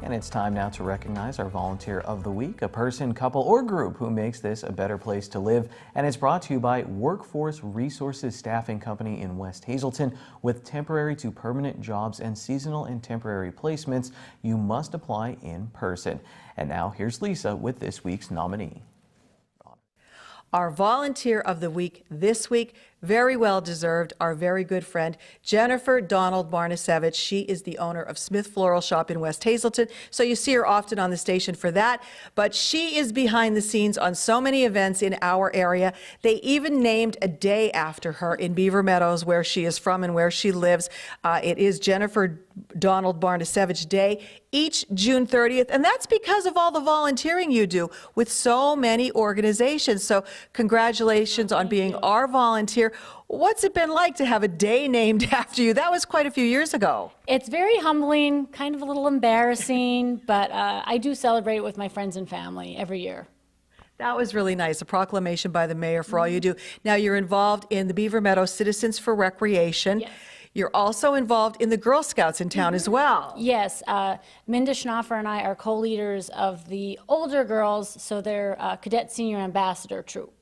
And it's time now to recognize our Volunteer of the Week, a person, couple, or group who makes this a better place to live. And it's brought to you by Workforce Resources Staffing Company in West Hazelton. With temporary to permanent jobs and seasonal and temporary placements, you must apply in person. And now here's Lisa with this week's nominee. Our Volunteer of the Week this week, very well deserved, our very good friend, Jennifer Donald Barnasevitch. She is the owner of Smith Floral Shop in West Hazelton, so you see her often on the station for that. But she is behind the scenes on so many events in our area. They even named a day after her in Beaver Meadows, where she is from and where she lives. It is Jennifer Donald Barnasevitch Day each June 30th, and that's because of all the volunteering you do with so many organizations. So congratulations on being our volunteer. What's it been like to have a day named after you? That was quite a few years ago. It's very humbling, kind of a little embarrassing, but I do celebrate it with my friends and family every year. That was really nice, a proclamation by the mayor for all you do. Now you're involved in the Beaver Meadows Citizens for Recreation. Yes. You're also involved in the Girl Scouts in town as well. Yes, Minda Schnoffer and I are co-leaders of the older girls, so they're Cadet Senior Ambassador troop.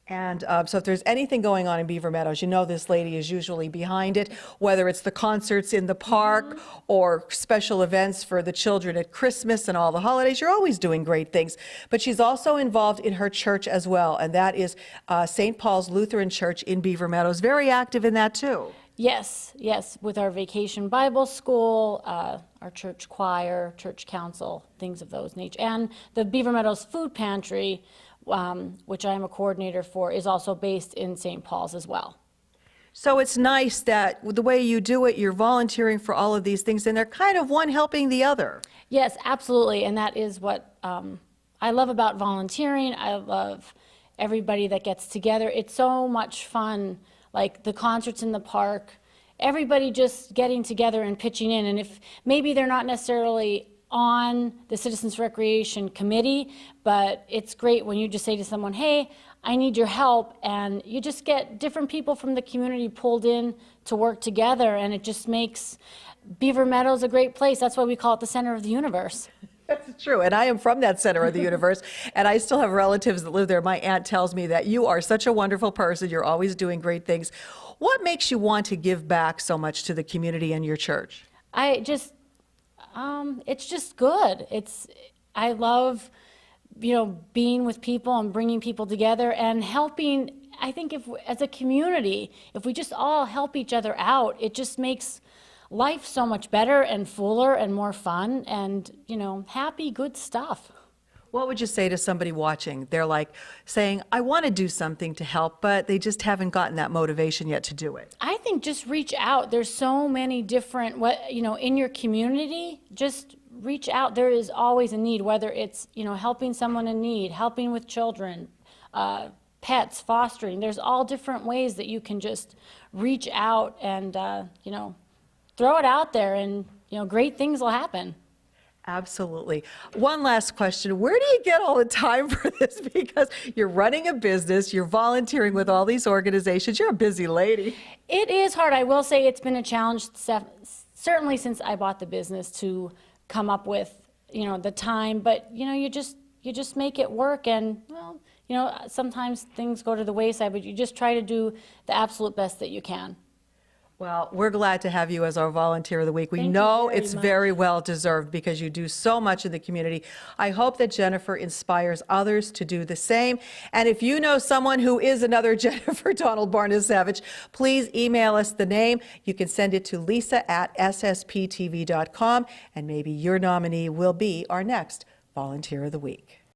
And so if there's anything going on in Beaver Meadows, you know this lady is usually behind it, whether it's the concerts in the park or special events for the children at Christmas and all the holidays. You're always doing great things. But she's also involved in her church as well, and that is St. Paul's Lutheran Church in Beaver Meadows. Very active in that too. Yes, yes, with our Vacation Bible School, our church choir, church council, things of those nature. And the Beaver Meadows Food Pantry, which I am a coordinator for, is also based in St. Paul's as well. So it's nice that the way you do it, you're volunteering for all of these things, and they're kind of one helping the other. Yes, absolutely, and that is what I love about volunteering. I love everybody that gets together. It's so much fun, like the concerts in the park, everybody just getting together and pitching in. And if maybe they're not necessarily on the Citizens Recreation Committee, but it's great when you just say to someone, hey, I need your help, and you just get different people from the community pulled in to work together, and it just makes Beaver Meadows a great place. That's why we call it the center of the universe. That's true, and I am from that center of the universe, and I still have relatives that live there. My aunt tells me that you are such a wonderful person. You're always doing great things. What makes you want to give back so much to the community and your church? It's just good. I love, being with people and bringing people together and helping. I think as a community, if we just all help each other out, it just makes life so much better and fuller and more fun and, happy, good stuff. What would you say to somebody watching? They're like saying, I want to do something to help, but they just haven't gotten that motivation yet to do it. I think just reach out. There's so many different, in your community, just reach out. There is always a need, whether it's, helping someone in need, helping with children, pets, fostering. There's all different ways that you can just reach out and, throw it out there, and great things will happen. Absolutely. One last question. Where do you get all the time for this? Because you're running a business, you're volunteering with all these organizations, you're a busy lady. It is hard. I will say it's been a challenge, certainly since I bought the business, to come up with, the time, but you just make it work, and sometimes things go to the wayside, but you just try to do the absolute best that you can. Well, we're glad to have you as our Volunteer of the Week. We know it's very well deserved because you do so much in the community. I hope that Jennifer inspires others to do the same. And if you know someone who is another Jennifer Donald Barnasevitch, please email us the name. You can send it to lisa@ssptv.com, and maybe your nominee will be our next Volunteer of the Week.